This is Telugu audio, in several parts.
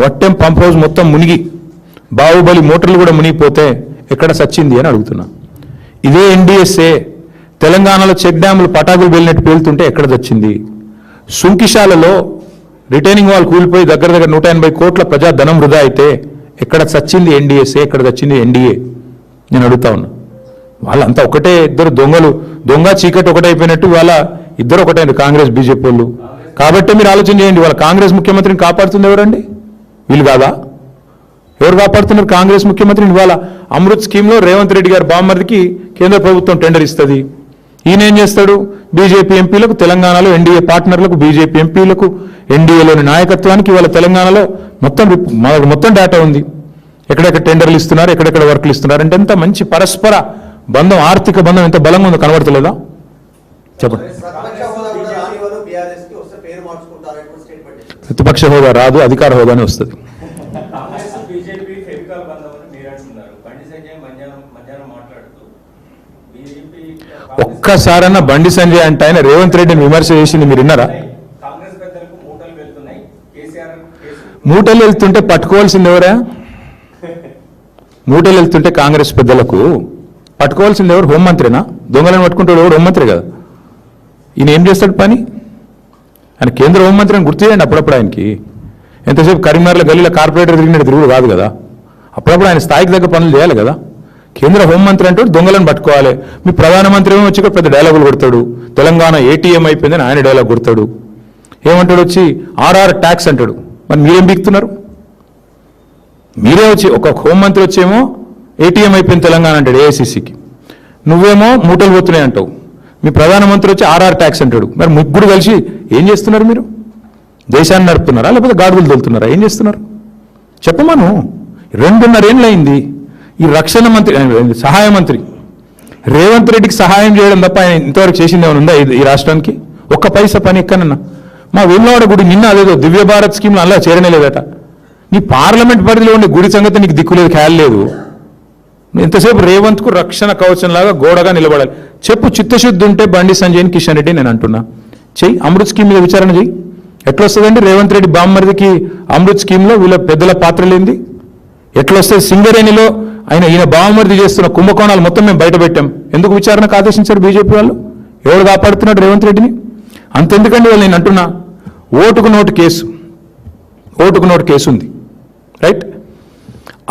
వట్టెం పంప్ హౌస్ మొత్తం మునిగి బాహుబలి మోటార్లు కూడా మునిగిపోతే ఎక్కడ సచ్చింది అని అడుగుతున్నా. ఇదే ఎన్డీఎస్ఏ తెలంగాణలో చెక్ డ్యాములు పటాకులు వెళ్ళినట్టు పేలుతుంటే ఎక్కడ వచ్చింది? సుంకిశాలలో రిటైనింగ్ వాల్ కూలిపోయి దగ్గర 180 కోట్ల ప్రజా ధనం వృధా అయితే ఎక్కడ చచ్చింది ఎన్డీఎస్ఏ, ఎక్కడ చచ్చింది ఎన్డీఏ? నేను అడుగుతా ఉన్నా. వాళ్ళంతా ఒకటే, ఇద్దరు దొంగలు, దొంగ చీకటి ఒకటైపోయినట్టు వాళ్ళ ఇద్దరు ఒకటైంది, కాంగ్రెస్ బీజేపీ వాళ్ళు. కాబట్టి మీరు ఆలోచన చేయండి, వాళ్ళ కాంగ్రెస్ ముఖ్యమంత్రిని కాపాడుతుంది ఎవరండి? వీళ్ళు కాదా? ఎవరు కాపాడుతున్నారు కాంగ్రెస్ ముఖ్యమంత్రిని? ఇవాళ అమృత్ స్కీమ్లో రేవంత్ రెడ్డి గారి బామ్మర్దికి కేంద్ర ప్రభుత్వం టెండర్ ఇస్తుంది. ఈయన ఏం చేస్తాడు? బీజేపీ ఎంపీలకు, తెలంగాణలో ఎన్డీఏ పార్ట్నర్లకు, బీజేపీ ఎంపీలకు, ఎన్డీఏలోని నాయకత్వానికి ఇవాళ తెలంగాణలో మొత్తం డేటా ఉంది. ఎక్కడెక్కడ టెండర్లు ఇస్తున్నారు, ఎక్కడెక్కడ వర్క్లు ఇస్తున్నారు అంటే ఎంత మంచి పరస్పర బంధం, ఆర్థిక బంధం ఎంత బలంగా ఉందో కనబడతలేదా? చెప్పండి. ప్రతిపక్ష హోదా రాదు, అధికార హోదానే వస్తుంది. ఒక్కసారన్నా బండి సంజయ్ అంటే ఆయన రేవంత్ రెడ్డిని విమర్శ చేసింది మీరు విన్నారా? మూటలు వెళ్తుంటే పట్టుకోవాల్సింది ఎవరా? మూటలు వెళ్తుంటే కాంగ్రెస్ పెద్దలకు పట్టుకోవాల్సింది ఎవరు? హోంమంత్రినా? దొంగలను పట్టుకుంటాడు ఎవరు? హోంమంత్రి కదా. ఈయన ఏం చేస్తాడు పని? ఆయన కేంద్ర హోంమంత్రి అని గుర్తు చేయండి అప్పుడప్పుడు. ఆయనకి ఎంతసేపు కరీంనగర్లో గల్లీలో కార్పొరేటర్ తిరిగినట్టు తిరుగుడు కాదు కదా. అప్పుడప్పుడు ఆయన స్థాయికి దగ్గర పనులు చేయాలి కదా. కేంద్ర హోంమంత్రి అంటే దొంగలను పట్టుకోవాలి. మీ ప్రధానమంత్రి ఏమో వచ్చి పెద్ద డైలాగులు కొడతాడు. తెలంగాణ ఏటీఎం అయిపోయిందని ఆయన డైలాగ్ కొడతాడు. ఏమంటాడు వచ్చి ఆర్ఆర్ ట్యాక్స్ అంటాడు. మరి మీరేం బిగుతున్నారు? మీరే వచ్చి ఒక హోంమంత్రి వచ్చేమో ఏటీఎం అయిపోయింది తెలంగాణ అంటాడు ఏఐసిసికి, నువ్వేమో మూటలు పోతున్నాయి అంటావు. మీ ప్రధానమంత్రి వచ్చి ఆర్ఆర్ ట్యాక్స్ అంటాడు. మరి ముగ్గురు కలిసి ఏం చేస్తున్నారు? మీరు దేశాన్ని నడుపుతున్నారా లేకపోతే గాడుగులు తోలుతున్నారా? ఏం చేస్తున్నారు చెప్పమను. 2.5 ఏళ్ళు అయింది ఈ రక్షణ మంత్రి, సహాయ మంత్రి రేవంత్ రెడ్డికి సహాయం చేయడం తప్ప ఆయన ఇంతవరకు చేసింది ఏమైనా ఉందా ఈ రాష్ట్రానికి? ఒక్క పైసా పని ఎక్కనన్నా? మా వేములవాడ గుడి నిన్న అదేదో దివ్య భారత్ స్కీమ్లో అలా చేరనేలేదట. నీ పార్లమెంట్ పరిధిలో ఉండే గుడి సంగతి నీకు దిక్కులేదు, ఖయాల్ లేదు. ఎంతసేపు రేవంత్కు రక్షణ కవచంలాగా గోడగా నిలబడాలి. చెప్పు, చిత్తశుద్ధి ఉంటే బండి సంజయ్ని, కిషన్ రెడ్డి నేను అంటున్నా చెయ్యి. అమృత్ స్కీమ్ మీద విచారణ చెయ్యి. ఎట్లా వస్తుందండి రేవంత్ రెడ్డి బామ్మర్దికి అమృత్ స్కీమ్లో వీళ్ళ పెద్దల పాత్ర లేనిది? ఎట్లా వస్తుంది? సింగరేణిలో ఈయన బామ్మర్ది చేస్తున్న కుంభకోణాలు మొత్తం మేము బయట పెట్టాం. ఎందుకు విచారణకు ఆదేశించారు బీజేపీ వాళ్ళు? ఎవరు కాపాడుతున్నాడు రేవంత్ రెడ్డిని? అంతెందుకండి వాళ్ళు, నేను అంటున్నా ఓటుకు నోటు కేసు ఉంది, రైట్?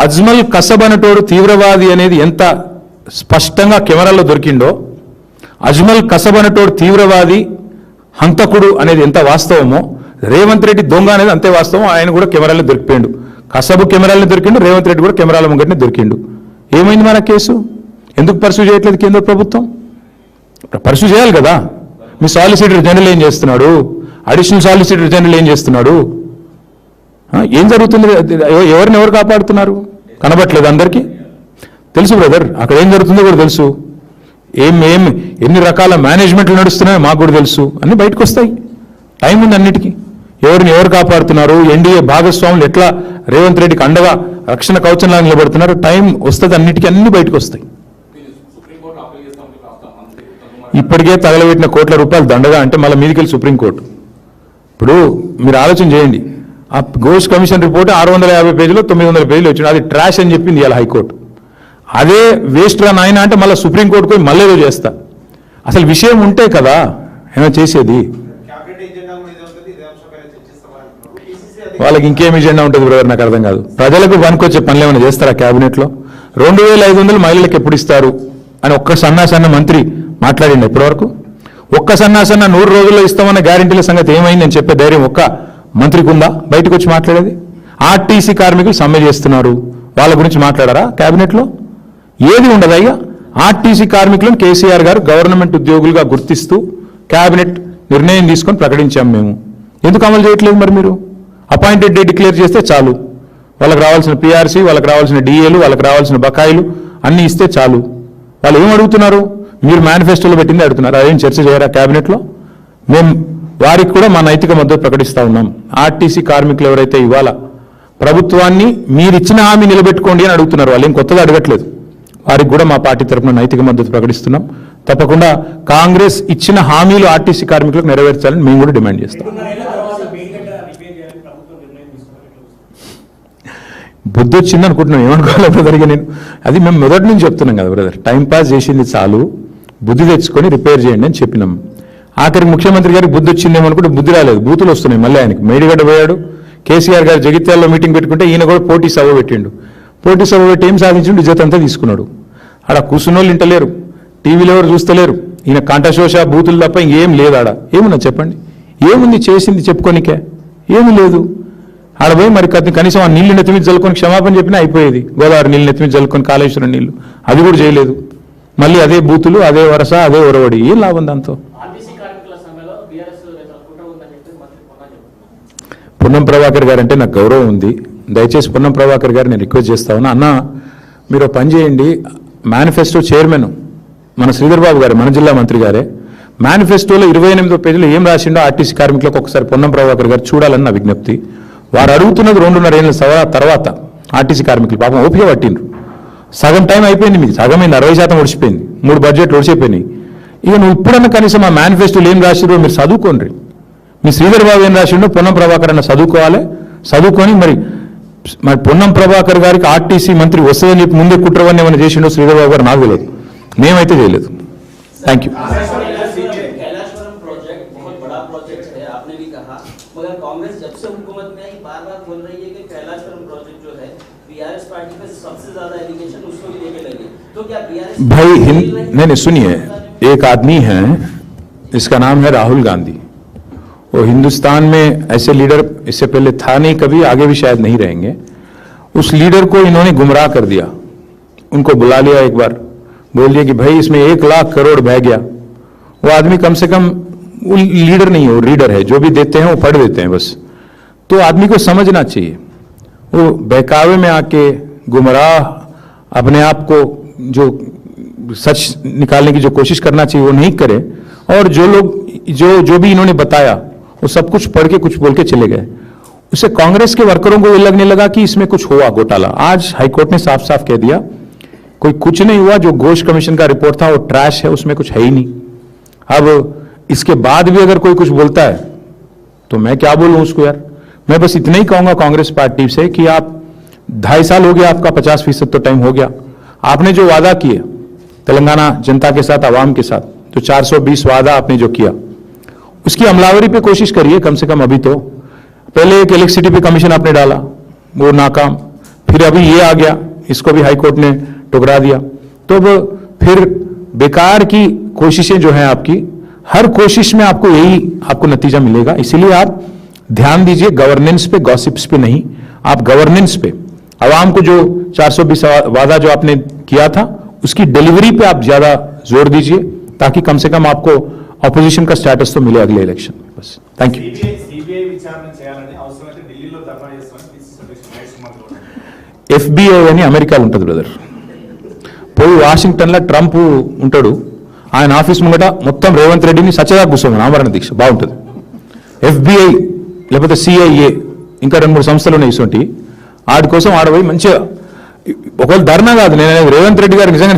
అజ్మల్ కసబ్ అనేటోడు తీవ్రవాది అనేది ఎంత స్పష్టంగా కెమెరాల్లో దొరికిండో, అజ్మల్ కసబ్ అనేటోడు తీవ్రవాది, హంతకుడు అనేది ఎంత వాస్తవమో, రేవంత్ రెడ్డి దొంగ అనేది అంతే వాస్తవం. ఆయన కూడా కెమెరాల్లో దొరికిపోయాడు. కసబు కెమెరాల్లో దొరికిండు, రేవంత్ రెడ్డి కూడా కెమెరాల ముంగటనే దొరికిండు. ఏమైంది మన కేసు? ఎందుకు పర్సూ చేయట్లేదు కేంద్ర ప్రభుత్వం? పర్సూ చేయాలి కదా. మీ సాలిసిటర్ జనరల్ ఏం చేస్తున్నాడు? అడిషనల్ సాలిసిటర్ జనరల్ ఏం చేస్తున్నాడు? ఏం జరుగుతుంది? ఎవరు కాపాడుతున్నారు? కనబట్లేదు అందరికీ? తెలుసు బ్రదర్, అక్కడ ఏం జరుగుతుందో కూడా తెలుసు. ఎన్ని రకాల మేనేజ్మెంట్లు నడుస్తున్నాయో మాకు కూడా తెలుసు. అన్నీ బయటకు వస్తాయి. టైం ఉంది అన్నిటికీ. ఎవరు కాపాడుతున్నారు? ఎన్డీఏ భాగస్వాములు ఎట్లా రేవంత్ రెడ్డికి అండగా రక్షణ కవచంలా నిలబడుతున్నారు? టైం వస్తుంది, అన్నిటికీ అన్ని బయటకు వస్తాయి. ఇప్పటికే తగలబెట్టిన కోట్ల రూపాయలు దండగా అంటే మళ్ళీ మీదికెళ్ళి సుప్రీంకోర్టు. ఇప్పుడు మీరు ఆలోచన చేయండి, ఆ ఘోష్ కమిషన్ రిపోర్ట్ 650 పేజీలో 900 పేజీలు వచ్చింది. అది ట్రాష్ అని చెప్పింది ఇవాళ హైకోర్టు. అదే వేస్ట్ రా నాయన అంటే మళ్ళీ సుప్రీంకోర్టుకు పోయి మళ్ళీ ఏదో చేస్తా. అసలు విషయం ఉంటే కదా ఏమైనా చేసేది. వాళ్ళకి ఇంకేం ఎజెండా ఉంటుంది బ్రదర్? నాకు అర్థం కాదు. ప్రజలకు పనికొచ్చే పనులు ఏమైనా చేస్తారా క్యాబినెట్లో? 2500 మహిళలకు ఎప్పుడు ఇస్తారు అని ఒక్క సన్న మంత్రి మాట్లాడింది ఇప్పటివరకు? ఒక్క సన్న 100 రోజుల్లో ఇస్తామన్న గ్యారెంటీల సంగతి ఏమైంది అని చెప్పే ధైర్యం ఒక్క మంత్రికి ఉందా బయటకు వచ్చి మాట్లాడేది? ఆర్టీసీ కార్మికులు సమ్మె చేస్తున్నారు, వాళ్ళ గురించి మాట్లాడారా క్యాబినెట్లో? ఏది ఉండదు అయ్యా. ఆర్టీసీ కార్మికులను కేసీఆర్ గారు గవర్నమెంట్ ఉద్యోగులుగా గుర్తిస్తూ క్యాబినెట్ నిర్ణయం తీసుకొని ప్రకటించాం మేము. ఎందుకు అమలు చేయట్లేదు మరి మీరు? అపాయింటెడ్ డే డిక్లేర్ చేస్తే చాలు. వాళ్ళకి రావాల్సిన పీఆర్సీ, వాళ్ళకి రావాల్సిన డిఏలు, వాళ్ళకి రావాల్సిన బకాయిలు అన్నీ ఇస్తే చాలు. వాళ్ళు ఏం అడుగుతున్నారు? మీరు మేనిఫెస్టోలో పెట్టింది అడుగుతున్నారు. అదేం చర్చ చేయరా క్యాబినెట్లో? మేము వారికి కూడా మా నైతిక మద్దతు ప్రకటిస్తూ ఉన్నాం. ఆర్టీసీ కార్మికులు ఎవరైతే ఇవాళ ప్రభుత్వాన్ని మీరిచ్చిన హామీ నిలబెట్టుకోండి అని అడుగుతున్నారు, వాళ్ళు ఏం కొత్తగా అడగట్లేదు. వారికి కూడా మా పార్టీ తరఫున నైతిక మద్దతు ప్రకటిస్తున్నాం. తప్పకుండా కాంగ్రెస్ ఇచ్చిన హామీలు ఆర్టీసీ కార్మికులకు నెరవేర్చాలని మేము కూడా డిమాండ్ చేస్తాం. బుద్ధి వచ్చింది అనుకుంటున్నాం, ఏమనుకోవాలి బ్రదర్గా నేను. అది మేము మొదటి నుంచి చెప్తున్నాం కదా బ్రదర్, టైం పాస్ చేసింది చాలు, బుద్ధి తెచ్చుకొని రిపేర్ చేయండి అని చెప్పినాం. ఆఖరికి ముఖ్యమంత్రి గారికి బుద్ధి వచ్చిందేమనుకుంటే బుద్ధి రాలేదు, బూతులు వస్తున్నాయి మళ్ళీ ఆయనకి. మేడిగడ్డ పోయాడు, కేసీఆర్ గారు జగిత్యాలలో మీటింగ్ పెట్టుకుంటే ఈయన కూడా పోటీ సభ పెట్టిండు. పోటీ సభ పెట్టి ఏం సాధించిండు, ఇజ్జత్ అంతా తీసుకున్నాడు. ఆడ కూర్చున్నోళ్ళు ఇంటలేరు, టీవీలో ఎవరు చూస్తలేరు, ఈయన కంఠశోష బూతులు తప్ప ఇంకేం లేదు ఆడ. ఏమున్నా చెప్పండి, ఏముంది చేసింది చెప్పుకోనికే? ఏమీ లేదు. ఆడ పోయి మరి కనీసం ఆ నీళ్లు నెత్తిమీద జల్లుకొని క్షమాపణ చెప్పినా అయిపోయేది. గోదావరి నీళ్ళు నెత్తిమీద జల్లుకొని కాళేశ్వరం నీళ్లు, అది కూడా చేయలేదు. మళ్ళీ అదే బూతులు, అదే వరస, అదే ఒరవడి. ఏం లాభం దాంతో? పొన్నం ప్రభాకర్ గారు అంటే నాకు గౌరవం ఉంది. దయచేసి పొన్నం ప్రభాకర్ గారు నేను రిక్వెస్ట్ చేస్తా ఉన్నా, అన్న మీరు పని చేయండి, మేనిఫెస్టో చైర్మన్ మన శ్రీధర్ బాబు గారు, మన జిల్లా మంత్రి గారే, మేనిఫెస్టోలో 28వ పేజీలో ఏం రాసిండో ఆర్టీసీ కార్మికులకు ఒకసారి పొన్నం ప్రభాకర్ గారు చూడాలని నా విజ్ఞప్తి. వారు అడుగుతున్నది 2.5 ఏళ్ళ తర్వాత ఆర్టీసీ కార్మికులు పాపం ఓపిక పట్టిండ్రు. సగం టైం అయిపోయింది, మీకు సగమైంది, 60% ఒడిచిపోయింది, 3 బడ్జెట్లు ఒడిచిపోయినాయి. ఇక నువ్వు ఇప్పుడన్నా కనీసం ఆ మేనిఫెస్టోలు ఏం రాసిరో మీరు చదువుకోండి. మీ శ్రీధర్ బాబు ఏం రాసిండో పొన్నం ప్రభాకర్ అన్న చదువుకోవాలి. చదువుకొని మరి పొన్నం ప్రభాకర్ గారికి ఆర్టీసీ మంత్రి వస్తుందని చెప్పి ముందే కుట్రవన్నీ ఏమైనా చేసిండో శ్రీధర్ బాబు గారు నాకు తెలియదు, మేమైతే చేయలేదు. Thank you. भाई नहीं सुनिए, एक आदमी है, इसका नाम है राहुल गांधी. वो हिंदुस्तान में ऐसे लीडर इससे पहले था नहीं कभी, आगे भी शायद नहीं रहेंगे. उस लीडर को इन्होंने गुमराह कर दिया. उनको बुला लिया एक बार, बोल दिया कि भाई इसमें 1 लाख करोड़ बह गया. वो आदमी कम से कम वो लीडर नहीं है, वो रीडर है, जो भी देते हैं वो पढ़ देते हैं बस. तो आदमी को समझना चाहिए, वो बहकावे में आके गुमराह अपने आप को जो सच निकालने की जो कोशिश करना चाहिए वो नहीं करे. और जो लोग जो भी इन्होंने बताया वो सब कुछ पढ़ के कुछ बोल के चले गए. उससे कांग्रेस के वर्करों को ये लगने लगा कि इसमें कुछ हुआ घोटाला. आज हाईकोर्ट ने साफ साफ कह दिया कोई कुछ नहीं हुआ. जो घोष कमीशन का रिपोर्ट था वो ट्रैश है, उसमें कुछ है ही नहीं. अब इसके बाद भी अगर कोई कुछ बोलता है तो मैं क्या बोलूं उसको यार. मैं बस इतना ही कहूंगा कांग्रेस पार्टी से कि आप 2.5 साल हो गया, आपका 50% तो टाइम हो गया. आपने जो वादा किए तेलंगाना जनता के साथ, आवाम के साथ, जो 420 वादा आपने जो किया उसकी अमलावरी पे कोशिश करिए कम से कम. अभी तो पहले एक इलेक्ट्रिसिटी पे कमीशन आपने डाला, वो नाकाम. फिर अभी ये आ गया, इसको भी हाईकोर्ट ने ठुकरा दिया. तो अब फिर बेकार की कोशिशें जो हैं आपकी, हर कोशिश में आपको नतीजा मिलेगा. इसीलिए आप ध्यान दीजिए गवर्नेंस पे, गॉसिप्स पे नहीं. आप गवर्नेंस पे, आवाम को जो 420 वादा जो आपने किया था उसकी डिलीवरी पे आप ज्यादा जोर दीजिए, ताकि कम से कम आपको ऑपोजिशन का स्टेटस तो मिले अगले इलेक्शन में. बस थैंक यू. FBI అని అమెరికాలో ఉంటుంది బ్రదర్. పోయి వాషింగ్టన్లో ట్రంప్ ఉంటాడు, ఆయన ఆఫీస్ ముంగట మొత్తం రేవంత్ రెడ్డిని సచ్చగా కూర్చోమని ఆమరణ దీక్ష బాగుంటుంది. FBI లేకపోతే CIA ఇంకా 2-3 సంస్థలు ఉన్నాయి ఇటువంటి. వాటి కోసం ఆడపోయి మంచిగా ఒకవేళ ధర్నా కాదు, నేను రేవంత్ రెడ్డి గారు నిజంగా